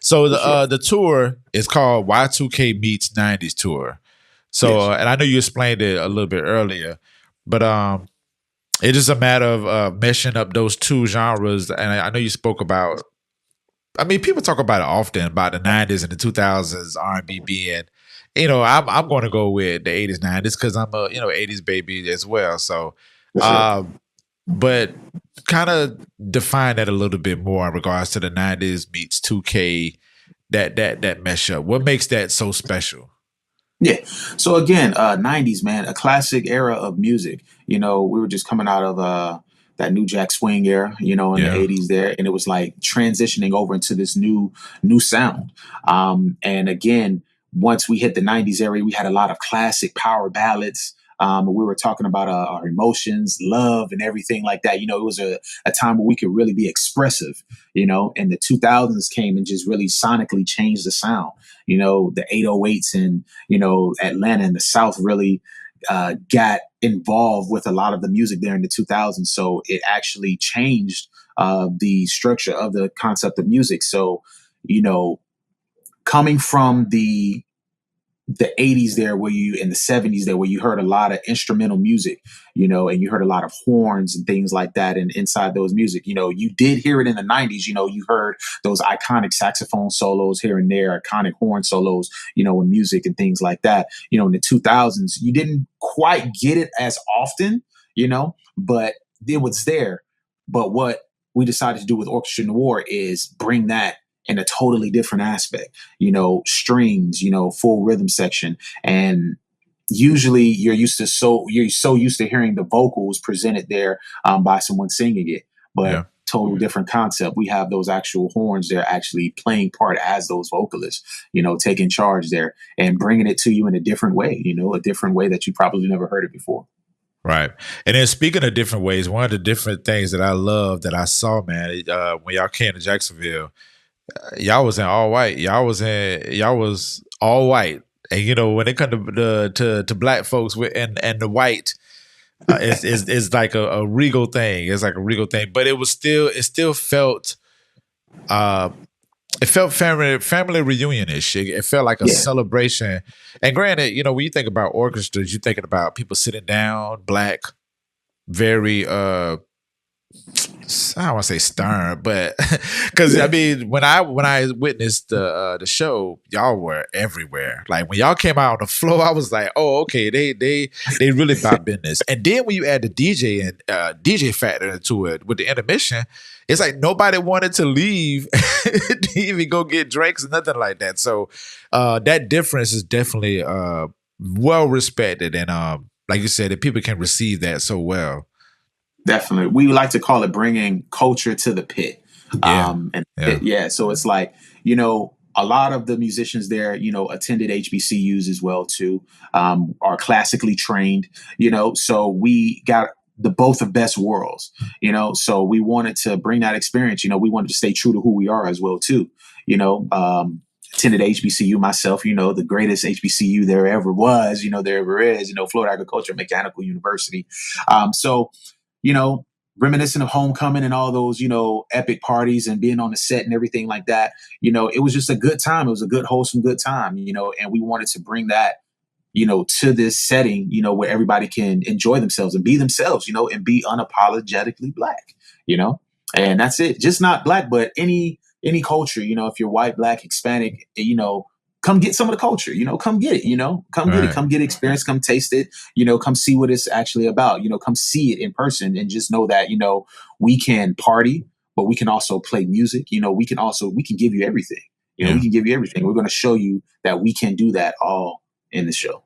So for sure. the tour is called Y2K Meets 90s Tour. So Yes. and I know you explained it a little bit earlier, but it is a matter of meshing up those two genres. And I know you spoke about. I mean, people talk about it often about the '90s and the 2000s R&B being. I'm going to go with the '80s, '90s because I'm a '80s baby as well. So, For sure. um, but kind of define that a little bit more in regards to the '90s meets 2K that mesh up. What makes that so special? Yeah. So again, 90s, man, a classic era of music. We were just coming out of that new Jack Swing era, in the Yeah. 80s there, and it was like transitioning over into this new sound. And again, once we hit the 90s era, we had a lot of classic power ballads. We were talking about our emotions, love, and everything like that. It was a time where we could really be expressive, and the 2000s came and just really sonically changed the sound. The 808s and Atlanta and the South really got involved with a lot of the music there in the 2000s. So it actually changed the structure of the concept of music. So, coming from the 80s there where you in the 70s there where you heard a lot of instrumental music, and you heard a lot of horns and things like that, and inside those music, you did hear it in the 90s. You heard those iconic saxophone solos here and there, iconic horn solos, in music and things like that. In the 2000s you didn't quite get it as often, but it was there. But what we decided to do with Orchestra Noir is bring that in a totally different aspect, strings, full rhythm section. And usually you're so used to hearing the vocals presented there by someone singing it, but Yeah. total different concept. We have those actual horns there actually playing part as those vocalists, taking charge there and bringing it to you in a different way, a different way that you probably never heard it before. Right. And then speaking of different ways, one of the different things that I love that I saw, man, when y'all came to Jacksonville, y'all was in all white. Y'all was all white. And when it comes to black folks with and the white, it's like a regal thing. It's like a regal thing. But it still felt it felt family reunion-ish. It felt like a Yeah. celebration. And granted, when you think about orchestras, you're thinking about people sitting down, black, very I don't want to say stern, but because I mean, when I witnessed the show, y'all were everywhere. Like when y'all came out on the floor, I was like, oh, okay, they really about business. And then when you add the DJ and DJ factor into it with the intermission, it's like nobody wanted to leave to even go get drinks or nothing like that. So that difference is definitely well respected, and like you said, that people can receive that so well. Definitely. We like to call it bringing culture to the pit. Yeah. So it's like, a lot of the musicians there, attended HBCUs as well too, are classically trained, so we got the both of best worlds, so we wanted to bring that experience, we wanted to stay true to who we are as well too, attended HBCU myself, the greatest HBCU there ever was, there ever is, Florida Agricultural Mechanical University. So reminiscent of homecoming and all those, epic parties and being on the set and everything like that. It was just a good time. It was a good, wholesome, good time, and we wanted to bring that, to this setting, where everybody can enjoy themselves and be themselves, and be unapologetically black, and that's it. Just not black, but any culture, if you're white, black, Hispanic, come get some of the culture, come get it, come get it, come get experience, come taste it, come see what it's actually about, come see it in person and just know that, we can party, but we can also play music, we can give you everything, we can give you everything. We're going to show you that we can do that all in the show.